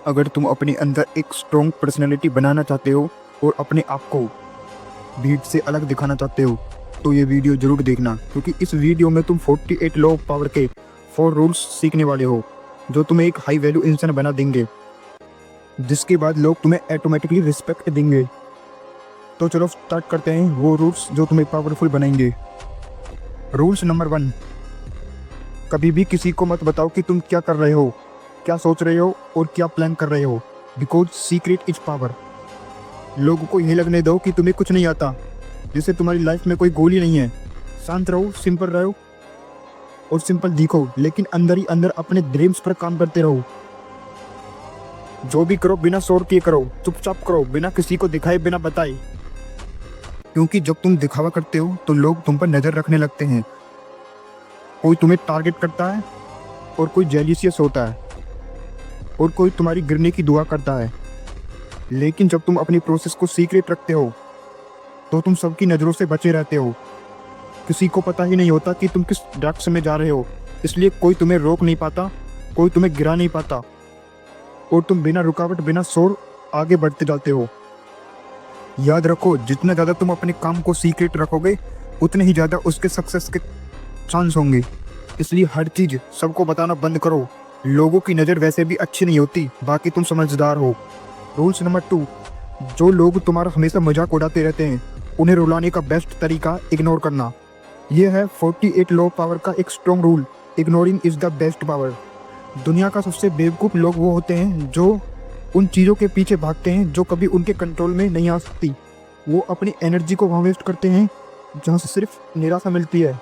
अगर तुम अपने अंदर एक स्ट्रॉन्ग पर्सनैलिटी बनाना चाहते हो और अपने आप को भीड़ से अलग दिखाना चाहते हो तो ये वीडियो ज़रूर देखना, क्योंकि इस वीडियो में तुम 48 लॉ ऑफ पावर के 4 रूल्स सीखने वाले हो जो तुम्हें एक हाई वैल्यू इंसान बना देंगे, जिसके बाद लोग तुम्हें ऑटोमेटिकली रिस्पेक्ट देंगे। तो चलो स्टार्ट करते हैं वो रूल्स जो तुम्हें पावरफुल बनाएंगे। रूल्स नंबर 1, कभी भी किसी को मत बताओ कि तुम क्या कर रहे हो, क्या सोच रहे हो और क्या प्लान कर रहे हो, बिकॉज सीक्रेट इज पावर। लोगों को यह लगने दो कि तुम्हें कुछ नहीं आता, जिससे तुम्हारी लाइफ में कोई गोल ही नहीं है। शांत रहो, सिंपल रहो और सिंपल दिखो, लेकिन अंदर ही अंदर अपने ड्रीम्स पर काम करते रहो। जो भी करो बिना शोर किए करो, चुपचाप करो, बिना किसी को दिखाए, बिना बताए, क्योंकि जब तुम दिखावा करते हो तो लोग तुम पर नज़र रखने लगते हैं। कोई तुम्हें टारगेट करता है और कोई जेलियस होता है और कोई तुम्हारी गिरने की दुआ करता है। लेकिन जब तुम अपनी प्रोसेस को सीक्रेट रखते हो तो तुम सबकी नज़रों से बचे रहते हो। किसी को पता ही नहीं होता कि तुम किस डायरेक्शन में जा रहे हो, इसलिए कोई तुम्हें रोक नहीं पाता, कोई तुम्हें गिरा नहीं पाता और तुम बिना रुकावट, बिना शोर आगे बढ़ते जाते हो। याद रखो, जितना ज़्यादा तुम अपने काम को सीक्रेट रखोगे उतने ही ज़्यादा उसके सक्सेस के चांस होंगे। इसलिए हर चीज़ सबको बताना बंद करो। लोगों की नज़र वैसे भी अच्छी नहीं होती, बाकी तुम समझदार हो। रूल्स नंबर 2, जो लोग तुम्हारा हमेशा मजाक उड़ाते रहते हैं उन्हें रुलाने का बेस्ट तरीका इग्नोर करना। यह है 48 लॉ पावर का एक strong rule, ignoring is the best power. दुनिया का सबसे बेवकूफ़ लोग वो होते हैं जो उन चीज़ों के पीछे भागते हैं जो कभी उनके कंट्रोल में नहीं आ सकती। वो अपनी एनर्जी को वहाँ वेस्ट करते हैं जहाँ से सिर्फ निराशा मिलती है।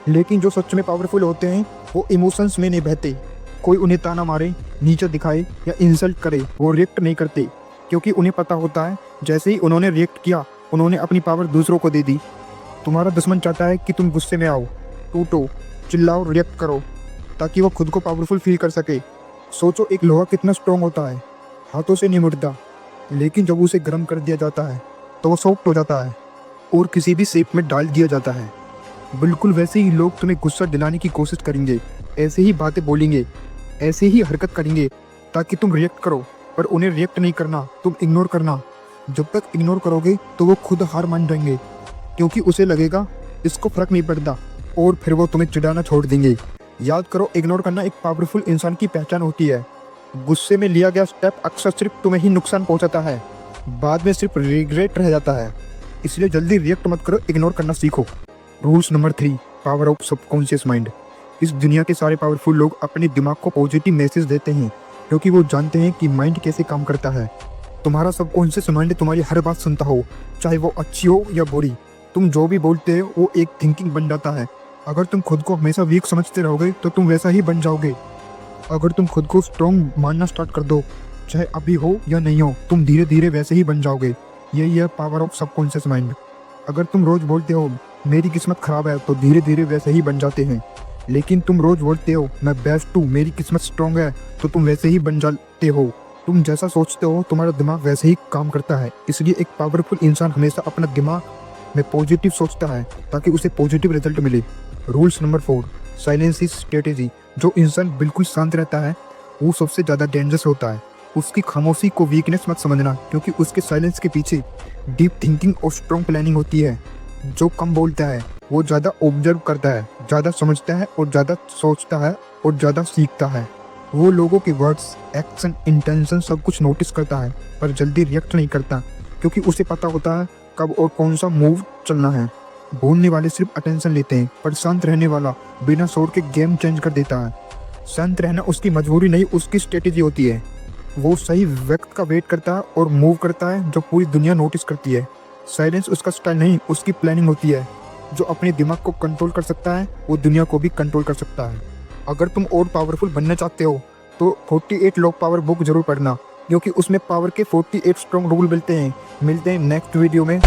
लेकिन जो सच में पावरफुल होते हैं वो इमोशंस में नहीं बहते। कोई उन्हें ताना मारे, नीचे दिखाए या इंसल्ट करे, वो रिएक्ट नहीं करते, क्योंकि उन्हें पता होता है जैसे ही उन्होंने रिएक्ट किया उन्होंने अपनी पावर दूसरों को दे दी। तुम्हारा दुश्मन चाहता है कि तुम गुस्से में आओ, टूटो, चिल्लाओ, रिएक्ट करो, ताकि वो खुद को पावरफुल फील कर सके। सोचो, एक लोहा कितना स्ट्रॉन्ग होता है, हाथों से नहीं मुड़ता, लेकिन जब उसे गर्म कर दिया जाता है तो वो सॉफ्ट हो जाता है और किसी भी शेप में डाल दिया जाता है। बिल्कुल वैसे ही लोग तुम्हें गुस्सा दिलाने की कोशिश करेंगे, ऐसे ही बातें बोलेंगे, ऐसे ही हरकत करेंगे ताकि तुम रिएक्ट करो, पर उन्हें रिएक्ट नहीं करना, तुम इग्नोर करना। जब तक इग्नोर करोगे तो वो खुद हार मान जाएंगे, क्योंकि उसे लगेगा इसको फर्क नहीं पड़ता, और फिर वो तुम्हें चिढ़ाना छोड़ देंगे। याद करो, इग्नोर करना एक पावरफुल इंसान की पहचान होती है। गुस्से में लिया गया स्टेप अक्सर सिर्फ तुम्हें ही नुकसान पहुंचाता है, बाद में सिर्फ रिग्रेट रह जाता है। इसलिए जल्दी रिएक्ट मत करो, इग्नोर करना सीखो। Rules number 3, power of subconscious mind. इस दुनिया के सारे पावरफुल लोग अपने दिमाग को पॉजिटिव मैसेज देते हैं, क्योंकि वो जानते हैं कि माइंड कैसे काम करता है। तुम्हारा सबकॉन्शियस माइंड तुम्हारी हर बात सुनता हो, चाहे वो अच्छी हो या बुरी। तुम जो भी बोलते हो वो एक थिंकिंग बन जाता है। अगर तुम खुद को हमेशा वीक समझते रहोगे तो तुम वैसा ही बन जाओगे। अगर तुम खुद को स्ट्रॉन्ग मानना स्टार्ट कर दो, चाहे अभी हो या नहीं हो, तुम धीरे धीरे वैसे ही बन जाओगे। यही है पावर ऑफ सबकॉन्शियस माइंड। अगर तुम रोज बोलते हो मेरी किस्मत खराब है, तो धीरे धीरे वैसे ही बन जाते हैं। लेकिन तुम रोज बोलते हो मैं बेस्ट हूँ, मेरी किस्मत स्ट्रॉन्ग है, तो तुम वैसे ही बन जाते हो। तुम जैसा सोचते हो तुम्हारा दिमाग वैसे ही काम करता है। इसलिए एक पावरफुल इंसान हमेशा अपना दिमाग में पॉजिटिव सोचता है ताकि उसे पॉजिटिव रिजल्ट मिले। Rules number 4, silence is strategy. जो इंसान बिल्कुल शांत रहता है वो सबसे ज़्यादा डेंजरस होता है। उसकी खामोशी को वीकनेस मत समझना, क्योंकि उसके साइलेंस के पीछे डीप थिंकिंग और स्ट्रॉन्ग प्लानिंग होती है। जो कम बोलता है वो ज़्यादा ऑब्जर्व करता है, ज़्यादा समझता है और ज़्यादा सोचता है और ज़्यादा सीखता है। वो लोगों के वर्ड्स, एक्शन, इंटेंशन सब कुछ नोटिस करता है, पर जल्दी रिएक्ट नहीं करता, क्योंकि उसे पता होता है कब और कौन सा मूव चलना है। बोलने वाले सिर्फ अटेंशन लेते हैं, पर शांत रहने वाला बिना शोर के गेम चेंज कर देता है। शांत रहना उसकी मजबूरी नहीं, उसकी स्ट्रेटेजी होती है। वो सही वक्त का वेट करता है और मूव करता है जो पूरी दुनिया नोटिस करती है। साइलेंस उसका स्टाइल नहीं, उसकी प्लानिंग होती है। जो अपने दिमाग को कंट्रोल कर सकता है वो दुनिया को भी कंट्रोल कर सकता है। अगर तुम और पावरफुल बनना चाहते हो तो 48 लॉ पावर बुक जरूर पढ़ना, क्योंकि उसमें पावर के 48 स्ट्रॉन्ग रूल मिलते हैं। मिलते हैं नेक्स्ट वीडियो में।